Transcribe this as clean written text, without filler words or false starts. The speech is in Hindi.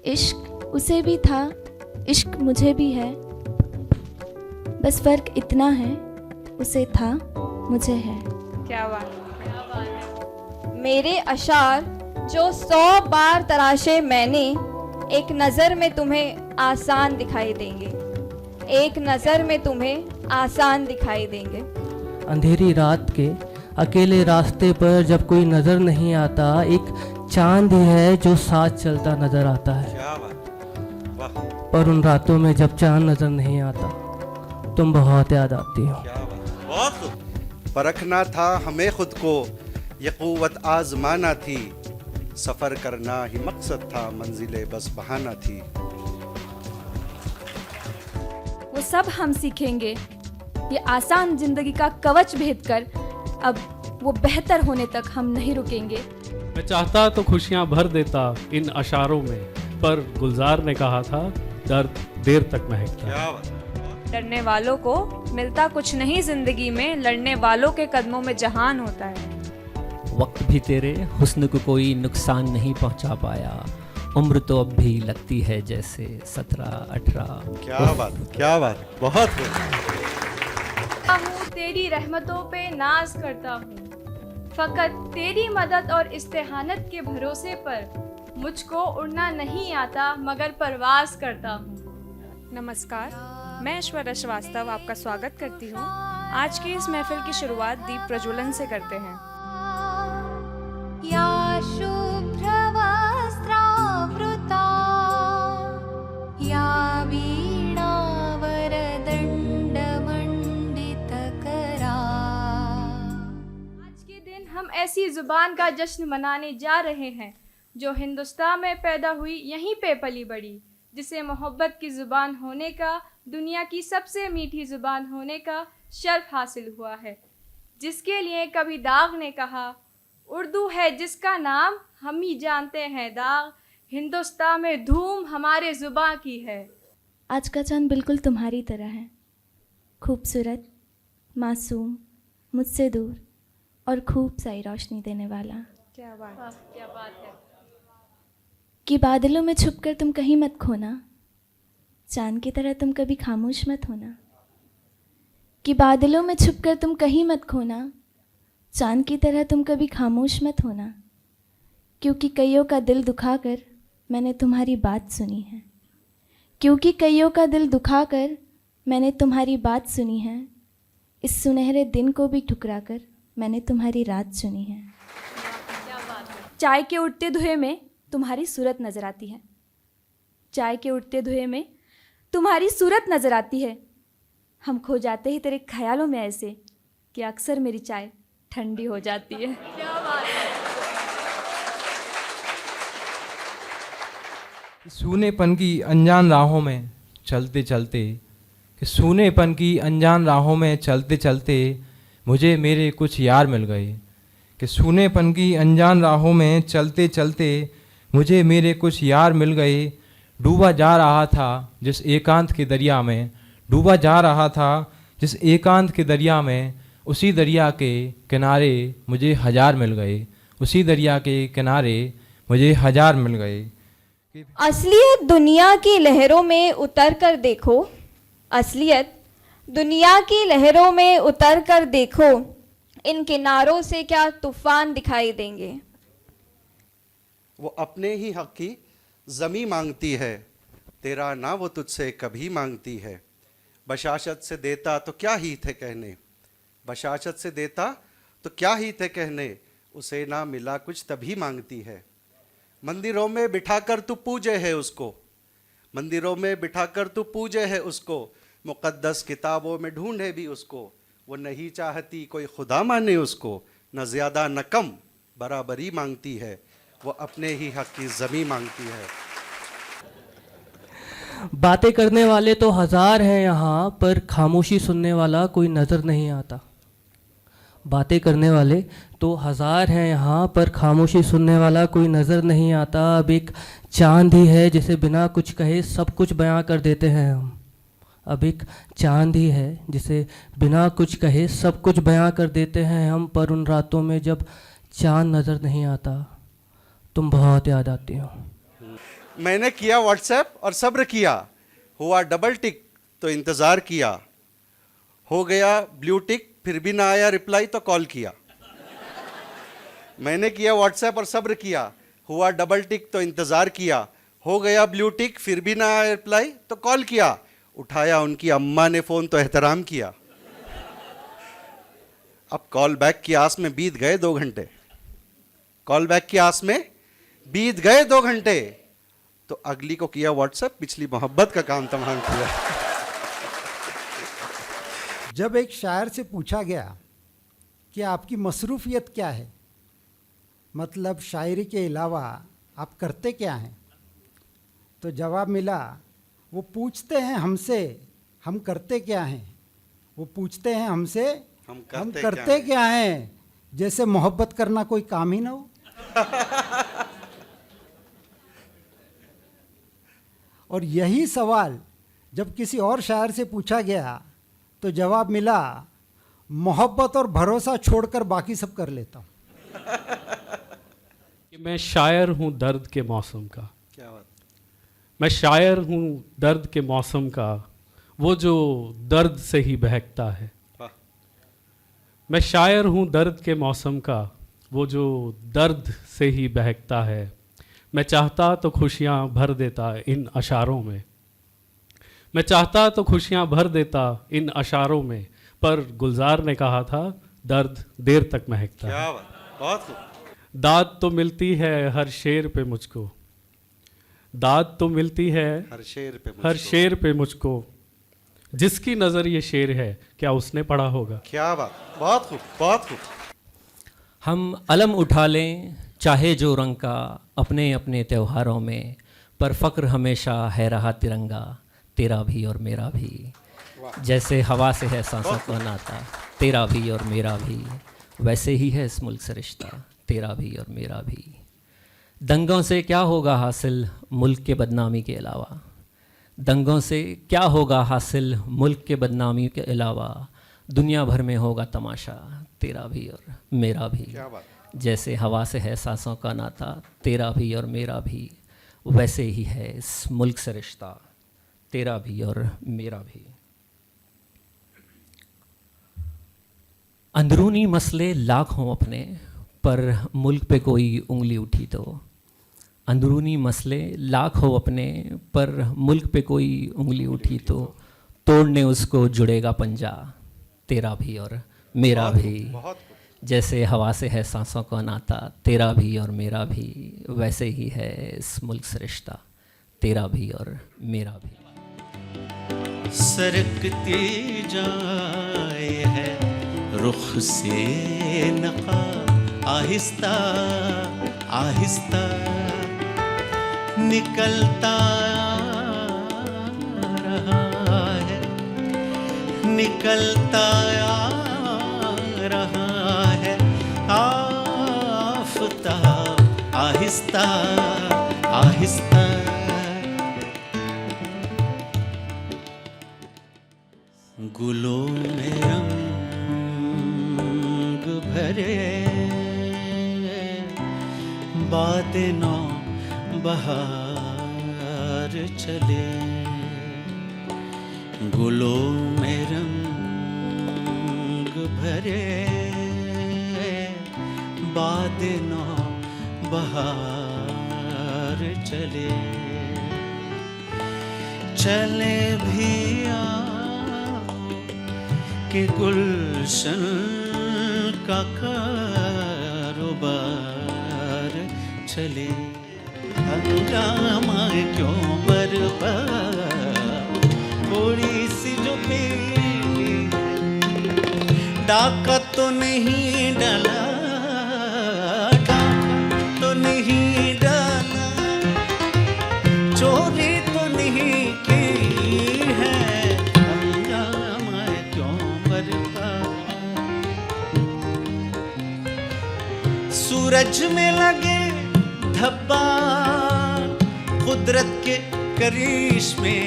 इश्क उसे भी था, इश्क मुझे भी है, बस फ़र्क इतना है, उसे था मुझे है। क्या बात मेरे अशार जो 100 बार तराशे मैंने, एक नज़र में तुम्हें आसान दिखाई देंगे, एक नज़र में तुम्हें आसान दिखाई देंगे। अंधेरी रात के अकेले रास्ते पर जब कोई नज़र नहीं आता, एक चांद ही है जो साथ चलता नज़र आता है। क्या बात, वाह, पर उन रातों में जब चांद नज़र नहीं आता, तुम बहुत याद आती हो। क्या बात, बहुत खूब। परखना था हमें खुद को, ये कुव्वत आजमाना थी, सफर करना ही मकसद था, मंजिले बस बहाना थी। वो सब हम सीखेंगे, ये आसान जिंदगी का कवच भेद कर, अब वो बेहतर होने तक हम नहीं रुकेंगे। मैं चाहता तो खुशियां भर देता इन अशारों में, पर गुलजार ने कहा था दर्द देर तक महकता है। क्या बात, डरने वालों को मिलता कुछ नहीं जिंदगी में, लड़ने वालों के कदमों में जहान होता है। वक्त भी तेरे हुस्न को कोई नुकसान नहीं पहुंचा पाया, उम्र तो अब भी लगती है जैसे 17-18। क्या बात, क्या बात, बहुत खूब। तेरी रहमतों पे नाज करता हूँ, फकत तेरी मदद और इस्तेहानत के भरोसे पर मुझको उड़ना नहीं आता, मगर परवाज करता हूँ। नमस्कार, मैं ऐश्वर्या श्रीवास्तव आपका स्वागत करती हूँ। आज की इस महफिल की शुरुआत दीप प्रज्वलन से करते हैं। या शुभ्रवस्त्रावृता या वीणावरदण्डमण्डितकरा। आज के दिन हम ऐसी जुबान का जश्न मनाने जा रहे हैं जो हिंदुस्तान में पैदा हुई, यहीं पे पली बड़ी, जिसे मोहब्बत की ज़ुबान होने का, दुनिया की सबसे मीठी ज़ुबान होने का शर्फ हासिल हुआ है, जिसके लिए कभी दाग ने कहा, उर्दू है जिसका नाम, हम ही जानते हैं दाग, हिंदुस्तान में धूम हमारे ज़ुबान की है। आज का चांद बिल्कुल तुम्हारी तरह है, खूबसूरत, मासूम, मुझसे दूर और खूब सारी रोशनी देने वाला। क्या बात, क्या बात है। कि बादलों में छुपकर तुम कहीं मत खोना, चांद की तरह तुम कभी खामोश मत होना। कि बादलों में छुपकर तुम कहीं मत खोना, चांद की तरह तुम कभी खामोश मत होना, क्योंकि कईयों का दिल दुखाकर मैंने तुम्हारी बात सुनी है, क्योंकि कईयों का दिल दुखाकर मैंने तुम्हारी बात सुनी है, इस सुनहरे दिन को भी ठुकरा कर मैंने तुम्हारी रात सुनी है। चाय के उठते धुएं में तुम्हारी सूरत नजर आती है, चाय के उठते धुएं में तुम्हारी सूरत नजर आती है। हम खो जाते ही तेरे ख्यालों में ऐसे कि अक्सर मेरी चाय ठंडी हो जाती है। सूनेपन की अनजान राहों में चलते चलते, कि सूनेपन की अनजान राहों में चलते चलते मुझे मेरे कुछ यार मिल गए। कि सूनेपन की अनजान राहों में चलते चलते मुझे मेरे कुछ यार मिल गए। डूबा जा रहा था जिस एकांत के दरिया में, डूबा जा रहा था जिस एकांत के दरिया में, उसी दरिया के किनारे मुझे 1000 मिल गए, उसी दरिया के किनारे मुझे 1000 मिल गए। असलियत दुनिया की लहरों में उतर कर देखो, असलियत दुनिया की लहरों में उतर कर देखो, इन किनारों से क्या तूफान दिखाई देंगे। वो अपने ही हक की ज़मी मांगती है, तेरा ना वो तुझसे कभी मांगती है। बशाशत से देता तो क्या ही थे कहने, बशाशत से देता तो क्या ही थे कहने, उसे ना मिला कुछ तभी मांगती है। मंदिरों में बिठाकर तू पूजे है उसको, मंदिरों में बिठाकर तू पूजे है उसको, मुक़द्दस किताबों में ढूंढे भी उसको। वो नहीं चाहती कोई खुदा माने उसको, न ज़्यादा न कम बराबरी मांगती है, वो अपने ही हक की ज़मी मांगती है। बातें करने वाले तो 1000 हैं यहाँ, पर खामोशी सुनने वाला कोई नज़र नहीं आता। बातें करने वाले तो 1000 हैं यहाँ, पर खामोशी सुनने वाला कोई नज़र नहीं आता। अब एक चांद ही है जिसे बिना कुछ कहे सब कुछ बयां कर देते हैं हम, अब एक चांद ही है जिसे बिना कुछ कहे सब कुछ बयां कर देते हैं हम। पर उन रातों में जब चांद नज़र नहीं आता, तुम बहुत याद आती हो। मैंने किया व्हाट्सएप और सब्र किया, हुआ डबल टिक तो इंतज़ार किया, हो गया ब्लू टिक फिर भी ना आया रिप्लाई तो कॉल किया। मैंने किया व्हाट्सएप और सब्र किया, हुआ डबल टिक तो इंतज़ार किया, हो गया ब्लू टिक फिर भी ना आया रिप्लाई तो कॉल किया। उठाया उनकी अम्मा ने फ़ोन तो एहतराम किया। अब कॉल बैक की आस में बीत गए 2 घंटे, कॉल बैक की आस में बीत गए 2 घंटे, तो अगली को किया व्हाट्सएप, पिछली मोहब्बत का काम तमाम किया। जब एक शायर से पूछा गया कि आपकी मसरूफियत क्या है, मतलब शायरी के अलावा आप करते क्या हैं, तो जवाब मिला, वो पूछते हैं हमसे हम करते क्या हैं, वो पूछते हैं हमसे हम करते क्या हैं, जैसे मोहब्बत करना कोई काम ही ना हो। और यही सवाल जब किसी और शायर से पूछा गया तो जवाब मिला, मोहब्बत और भरोसा छोड़कर बाकी सब कर लेता हूँ। कि मैं शायर हूँ दर्द के मौसम का, क्या बात। मैं शायर हूँ दर्द के मौसम का, वो जो दर्द से ही बहकता है। वाह। मैं शायर हूँ दर्द के मौसम का, वो जो दर्द से ही बहकता है। मैं चाहता तो खुशियाँ भर देता इन अशारों में, मैं चाहता तो खुशियाँ भर देता इन अशारों में, पर गुलजार ने कहा था दर्द देर तक महकता है। क्या बात, बहुत खूब। दाद तो मिलती है हर शेर पे मुझको, दाद तो मिलती है हर शेर पे मुझको, जिसकी नज़र ये शेर है क्या उसने पढ़ा होगा। क्या बात, बहुत खूब, बहुत खूब। हम अलम उठा लें चाहे जो रंग का अपने अपने त्योहारों में, पर फ़क्र हमेशा है रहा तिरंगा, तेरा भी और मेरा भी। जैसे हवा से है सांसों का नाता, तेरा भी और मेरा भी, वैसे ही है इस मुल्क से रिश्ता, तेरा भी और मेरा भी। दंगों से क्या होगा हासिल मुल्क के बदनामी के अलावा, दंगों से क्या होगा हासिल मुल्क के बदनामी के अलावा, दुनिया भर में होगा तमाशा, तेरा भी और मेरा भी। क्या बात। जैसे हवा से है सांसों का नाता, तेरा भी और मेरा भी, वैसे ही है इस मुल्क से रिश्ता, तेरा भी और मेरा भी। अंदरूनी मसले लाख हों अपने, पर मुल्क पे कोई उंगली उठी तो, अंदरूनी मसले लाख हो अपने, पर मुल्क पे कोई उंगली उठी तो, तोड़ने उसको जुड़ेगा पंजा, तेरा भी और मेरा भी। जैसे हवा से है सांसों का नाता, तेरा भी और मेरा भी, वैसे ही है इस मुल्क से रिश्ता, तेरा भी और मेरा भी। सरकती जाए है रुख से नका, आहिस्ता आहिस्ता निकलता रहा है, निकलता रहा है आफ़ताब, आहिस्ता आहिस्ता। गुलों में रंग भरे, बातें नौ बहार चले, गुलों में रंग भरे, बातें नौ बहार चले, चले भी के गुलशन का कारोबार चले, हंगामा क्यों बर्बाद, थोड़ी सी जो पीली डाका तो नहीं डाला, डाका तो नहीं डाला, चोरी तो नहीं की है, हंगामा क्यों बर्बाद। सूरज में लगे धब्बा, कुदरत के करिश्मे